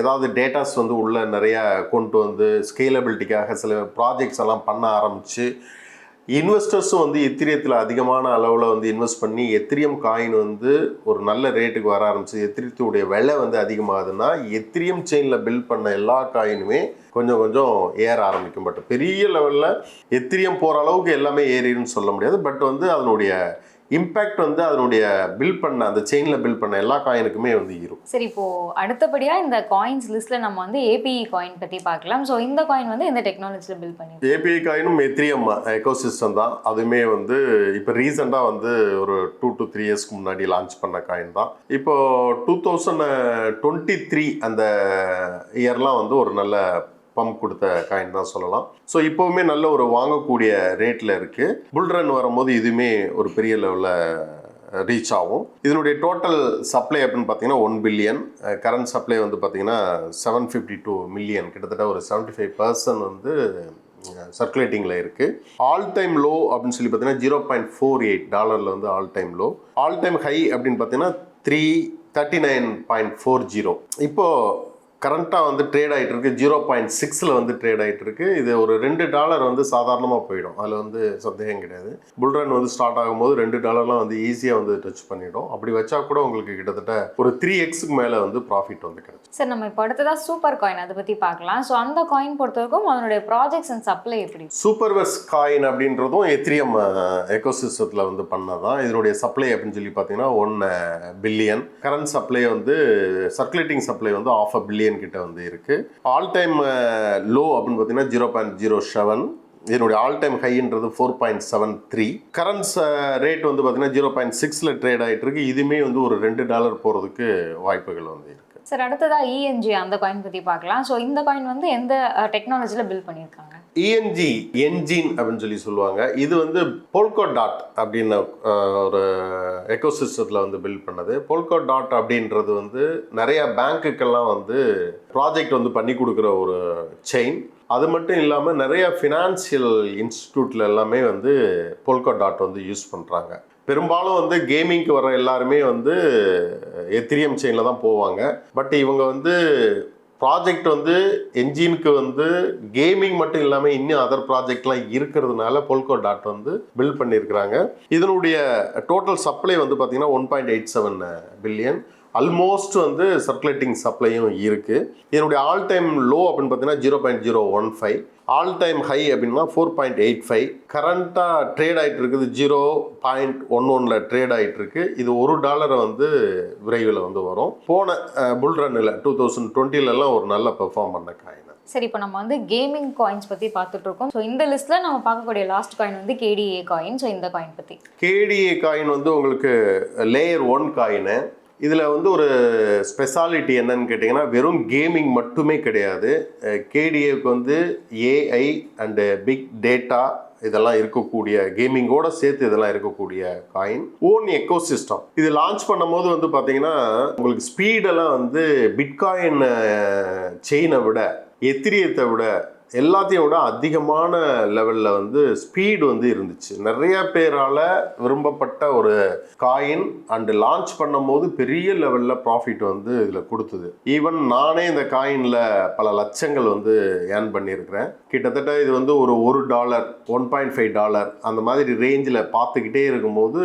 ஏதாவது டேட்டாஸ் வந்து உள்ள நிறையா கொண்டு வந்து ஸ்கேலபிலிட்டிக்காக சில ப்ராஜெக்ட்ஸ் எல்லாம் பண்ண ஆரம்பித்து இன்வெஸ்டர்ஸும் வந்து எத்திரியத்தில் அதிகமான அளவில் வந்து இன்வெஸ்ட் பண்ணி எத்திரியம் காயின் வந்து ஒரு நல்ல ரேட்டுக்கு வர ஆரம்பிச்சு எத்திரியத்துடைய விலை வந்து அதிகமாகுதுன்னா எத்திரியம் செயினில் பில்ட் பண்ண எல்லா காயினுமே கொஞ்சம் கொஞ்சம் ஏற ஆரம்பிக்கும். பட் பெரிய லெவலில் எத்திரியம் போகிற அளவுக்கு எல்லாமே ஏறிடுன்னு சொல்ல முடியாது. பட் வந்து அதனுடைய இம்பேக்ட் வந்து அதனுடைய பில்ட் பண்ண அந்த செயினில் பில்ட் பண்ண எல்லா காயினுக்குமே வந்து இருக்கும். சரி, இப்போது அடுத்தபடியாக இந்த காயின்ஸ் லிஸ்ட்டில் நம்ம வந்து ஏபிஇ காயின் பற்றி பார்க்கலாம். ஸோ இந்த காயின் வந்து இந்த டெக்னாலஜியில் பில்ட் பண்ணி ஏபிஇ காயினும் எத்திரியம் எக்கோசிஸ்டம் தான். அதுவுமே வந்து இப்போ ரீசெண்டாக வந்து ஒரு 2 to 3 இயர்ஸ்க்கு முன்னாடி லான்ச் பண்ண காயின் தான். இப்போது 2023 அந்த இயர்லாம் வந்து ஒரு நல்ல பம்ப் கொடுத்த காயின் தான் சொல்லலாம். ஸோ இப்போவுமே நல்ல ஒரு வாங்கக்கூடிய ரேட்டில் இருக்குது. புல் ரன் வரும்போது இதுவுமே ஒரு பெரிய லெவலில் ரீச் ஆகும். இதனுடைய டோட்டல் சப்ளை அப்படின்னு பார்த்தீங்கன்னா 1 பில்லியன். கரண்ட் சப்ளை வந்து பார்த்தீங்கன்னா 752 மில்லியன், கிட்டத்தட்ட ஒரு 75% வந்து சர்க்குலேட்டிங்கில் இருக்குது. ஆல் டைம் லோ அப்படின்னு சொல்லி பார்த்தீங்கன்னா $0.48 வந்து all time low. All time high அப்படின்னு பார்த்தீங்கன்னா 339.40. இப்போது கரண்ட்டாக வந்து ட்ரேட் ஆகிட்டு இருக்கு 0.6 வந்து ட்ரேட் ஆகிட்டு இருக்கு. இது ஒரு $2 வந்து சாதாரணமாக போயிடும், அதில் வந்து சந்தேகம் கிடையாது. புல்ரன் வந்து ஸ்டார்ட் ஆகும்போது $2 வந்து ஈஸியாக வந்து டச் பண்ணிடும். அப்படி வச்சா கூட உங்களுக்கு கிட்டத்தட்ட ஒரு 3x மேலே வந்து ப்ராஃபிட் வந்து கிடைக்கும். சார், நம்ம இப்போ அடுத்ததாக சூப்பர் காயின் அதை பற்றி பார்க்கலாம். ஸோ அந்த காயின் பொறுத்தவரைக்கும் அதனுடைய ப்ராஜெக்ட்ஸ் அண்ட் சப்ளை எப்படி? சூப்பர்வெர்ஸ் காயின் அப்படின்றதும் எத்திரியம் எக்கோசிஸ்டத்தில் வந்து பண்ணதான். இதனுடைய சப்ளை அப்படின்னு சொல்லி பார்த்தீங்கன்னா 1 பில்லியன். கரண்ட் சப்ளை வந்து சர்க்குலேட்டிங் சப்ளை வந்து 500 மில்லியன் கிட்ட வந்து இருக்கு. ஆல் டைம் லோ அப்படின்னு பார்த்தீங்கன்னா 0.07. இதனுடைய ஆல் டைம் ஹைன்றது 4.73. கரண்ட்ஸ் ரேட் வந்து பார்த்தீங்கன்னா 0.6 ட்ரேட் ஆகிட்டு இருக்கு. இதுவுமே வந்து ஒரு $2 போகிறதுக்கு வாய்ப்புகள் வந்து இருக்கு. சார், அடுத்ததாக இஎன்ஜி அந்த காயின் பற்றி பார்க்கலாம். ஸோ இந்த காயின் வந்து எந்த டெக்னாலஜியில் பில்ட் பண்ணியிருக்காங்க? இஎன்ஜி என்ஜின் அப்படின்னு சொல்லி சொல்லுவாங்க. இது வந்து போல்கோ டாட் அப்படின்னு ஒரு எக்கோசிஸ்டத்தில் வந்து பில்ட் பண்ணது. போல்கோ டாட் அப்படின்றது வந்து நிறைய பேங்க்குக்கெல்லாம் வந்து ப்ராஜெக்ட் வந்து பண்ணி கொடுக்குற ஒரு செயின். அது மட்டும் இல்லாமல் நிறைய ஃபினான்சியல் இன்ஸ்டிடியூட்டில் எல்லாமே வந்து போல்கோ டாட் வந்து யூஸ் பண்ணுறாங்க. பெரும்பாலும் வந்து கேமிங்க்கு வர எல்லாருமே வந்து எத்திரியம் செயினில் தான் போவாங்க. பட் இவங்க வந்து ப்ராஜெக்ட் வந்து என்ஜினுக்கு வந்து கேமிங் மட்டும் இல்லாமல் இன்னும் அதர் ப்ராஜெக்ட்லாம் இருக்கிறதுனால Polkadot வந்து பில்ட் பண்ணியிருக்கிறாங்க. இதனுடைய டோட்டல் சப்ளை வந்து பார்த்தீங்கன்னா 1.87 பில்லியன். ஆல்மோஸ்ட் வந்து சர்க்குலேட்டிங் சப்ளையும் இருக்குது. இதனுடைய ஆல் டைம் லோ அப்படின்னு பார்த்தீங்கன்னா 0.015, ஆல் டைம் ஹை அப்படின்னா 4.85. கரண்ட்டாக ட்ரேட் ஆகிட்டு இருக்குது 0.11 ட்ரேட் ஆகிட்டு இருக்கு. இது $1 வந்து விரைவில் வந்து வரும். போன புல் ரன்னில் 2020லலாம் ஒரு நல்ல பெர்ஃபார்ம் பண்ண காயின். சரி, இப்போ நம்ம வந்து கேமிங் காயின்ஸ் பற்றி பார்த்துட்டு இருக்கோம். ஸோ இந்த லிஸ்ட்டில் நம்ம பார்க்கக்கூடிய லாஸ்ட் காயின் வந்து KDA காயின். ஸோ இந்த காயின் பற்றி KDA காயின் வந்து உங்களுக்கு லேயர் 1 காயினு. இதில் வந்து ஒரு ஸ்பெஷாலிட்டி என்னன்னு கேட்டிங்கன்னா வெறும் கேமிங் மட்டுமே கிடையாது. KDAக்கு வந்து AI அண்டு பிக் டேட்டா இதெல்லாம் இருக்கக்கூடிய கேமிங்கோட சேர்த்து இதெல்லாம் இருக்கக்கூடிய காயின். ஓன் எக்கோசிஸ்டம் இது லான்ச் பண்ணும்போது வந்து பார்த்தீங்கன்னா உங்களுக்கு ஸ்பீடெல்லாம் வந்து பிட்காயின் செயினை விட எத்திரியத்தை விட எல்லாத்தையும் விட அதிகமான லெவலில் வந்து ஸ்பீடு வந்து இருந்துச்சு. நிறைய பேரால் விரும்பப்பட்ட ஒரு காயின் அண்டு லான்ச் பண்ணும்போது பெரிய லெவலில் ப்ராஃபிட் வந்து இதில் கொடுத்தது. ஈவன் நானே இந்த காயினில் பல லட்சங்கள் வந்து ஏர்ன் பண்ணியிருக்கிறேன். கிட்டத்தட்ட இது வந்து ஒரு $1, $1.5 அந்த மாதிரி ரேஞ்சில் பார்த்துக்கிட்டே இருக்கும்போது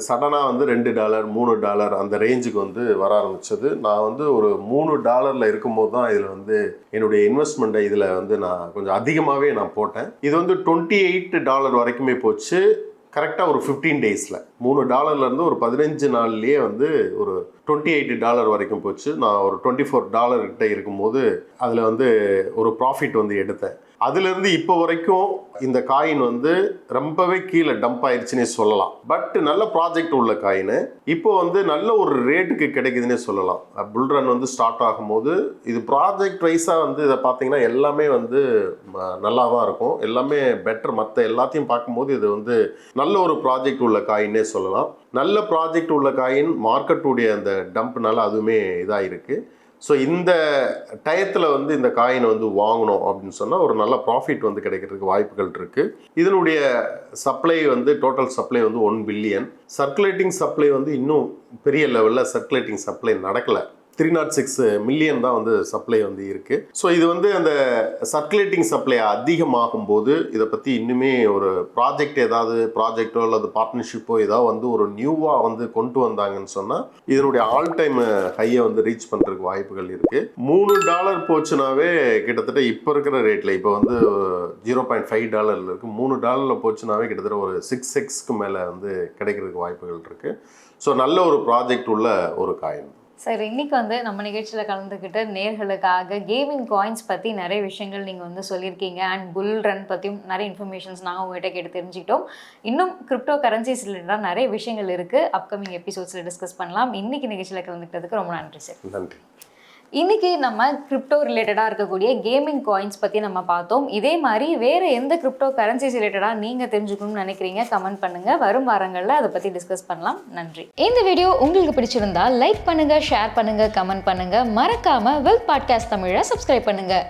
சடனாக வந்து $2, $3 அந்த ரேஞ்சுக்கு வந்து வர ஆரம்பித்தது. நான் வந்து ஒரு $3 இருக்கும்போது தான் இதில் வந்து என்னுடைய இன்வெஸ்ட்மெண்ட்டை இதில் வந்து நான் கொஞ்சம் அதிகமாகவே நான் போட்டேன். இது வந்து $28 வரைக்குமே போச்சு. கரெக்டாக ஒரு 15 டேஸில் $3 ஒரு 15 நாள்லேயே வந்து ஒரு $28 வரைக்கும் போச்சு. நான் ஒரு $24 கிட்ட இருக்கும்போது அதில் வந்து ஒரு ப்ராஃபிட் வந்து எடுத்தேன். அதுலேருந்து இப்போ வரைக்கும் இந்த காயின் வந்து ரொம்பவே கீழே டம்ப் ஆயிடுச்சுன்னே சொல்லலாம். பட் நல்ல ப்ராஜெக்ட் உள்ள காயின் இப்போ வந்து நல்ல ஒரு ரேட்டுக்கு கிடைக்குதுன்னே சொல்லலாம். புல் ரன் வந்து ஸ்டார்ட் ஆகும்போது இது ப்ராஜெக்ட் வைஸாக வந்து இதை பார்த்தீங்கன்னா எல்லாமே வந்து நல்லா தான் இருக்கும். எல்லாமே பெட்டர். மற்ற எல்லாத்தையும் பார்க்கும்போது இது வந்து நல்ல ஒரு ப்ராஜெக்ட் உள்ள காயின்னே சொல்லலாம். நல்ல ப்ராஜெக்ட் உள்ள காயின் மார்க்கெட்டுடைய அந்த டம்ப்னால அதுவுமே இதாக இருக்குது. ஸோ இந்த டயத்தில் வந்து இந்த காயினை வந்து வாங்கணும் அப்படின்னு சொன்னால் ஒரு நல்ல ப்ராஃபிட் வந்து கிடைக்கிறதுக்கு வாய்ப்புகள் இருக்குது. இதனுடைய சப்ளை வந்து டோட்டல் சப்ளை வந்து 1 பில்லியன். சர்க்குலேட்டிங் சப்ளை வந்து இன்னும் பெரிய லெவலில் சர்க்குலேட்டிங் சப்ளை நடக்கலை. 306 மில்லியன் தான் வந்து சப்ளை வந்து இருக்குது. ஸோ இது வந்து அந்த சர்க்குலேட்டிங் சப்ளை அதிகமாகும் போது இதை பற்றி இன்னுமே ஒரு ப்ராஜெக்டோ அல்லது பார்ட்னர்ஷிப்போ ஏதாவது வந்து ஒரு நியூவாக வந்து கொண்டு வந்தாங்கன்னு சொன்னால் இதனுடைய ஆல் டைம் ஹையை வந்து ரீச் பண்ணுறதுக்கு வாய்ப்புகள் இருக்குது. $3 போச்சுனாவே கிட்டத்தட்ட இப்போ இருக்கிற ரேட்டில் இப்போ வந்து $0.5 இருக்குது. $3 போச்சுனாவே கிட்டத்தட்ட ஒரு 6x மேலே வந்து கிடைக்கிறதுக்கு வாய்ப்புகள் இருக்குது. ஸோ நல்ல ஒரு ப்ராஜெக்ட் உள்ள ஒரு காயின். சார், இன்னைக்கு வந்து நம்ம நிகழ்ச்சியில் கலந்துக்கிட்ட நேர்களுக்காக கேமிங் காயின்ஸ் பற்றி நிறைய விஷயங்கள் நீங்கள் வந்து சொல்லியிருக்கீங்க. அண்ட் புல் ரன் பற்றியும் நிறைய இன்ஃபர்மேஷன்ஸ் நாங்கள் உங்கள்கிட்ட கேட்டு தெரிஞ்சுக்கிட்டோம். இன்னும் கிரிப்டோ கரன்சிஸ் ரிலேட்டடாக நிறைய விஷயங்கள் இருக்குது. அப்கமிங் எபிசோட்ஸில் டிஸ்கஸ் பண்ணலாம். இன்னைக்கு நிகழ்ச்சியில் கலந்துக்கிட்டதுக்கு ரொம்ப நன்றி சார். நன்றி. இன்றைக்கி நம்ம கிரிப்டோ ரிலேட்டடாக இருக்கக்கூடிய கேமிங் காயின்ஸ் பற்றி நம்ம பார்த்தோம். இதே மாதிரி வேறு எந்த கிரிப்டோ கரன்சிஸ் ரிலேட்டடாக நீங்கள் தெரிஞ்சுக்கணும்னு நினைக்கிறீங்க கமெண்ட் பண்ணுங்கள். வரும் வாரங்களில் அதை பற்றி டிஸ்கஸ் பண்ணலாம். நன்றி. இந்த வீடியோ உங்களுக்கு பிடிச்சிருந்தா லைக் பண்ணுங்கள், ஷேர் பண்ணுங்கள், கமெண்ட் பண்ணுங்கள். மறக்காமல் வெல்த் பாட்காஸ்ட் தமிழை சப்ஸ்கிரைப் பண்ணுங்கள்.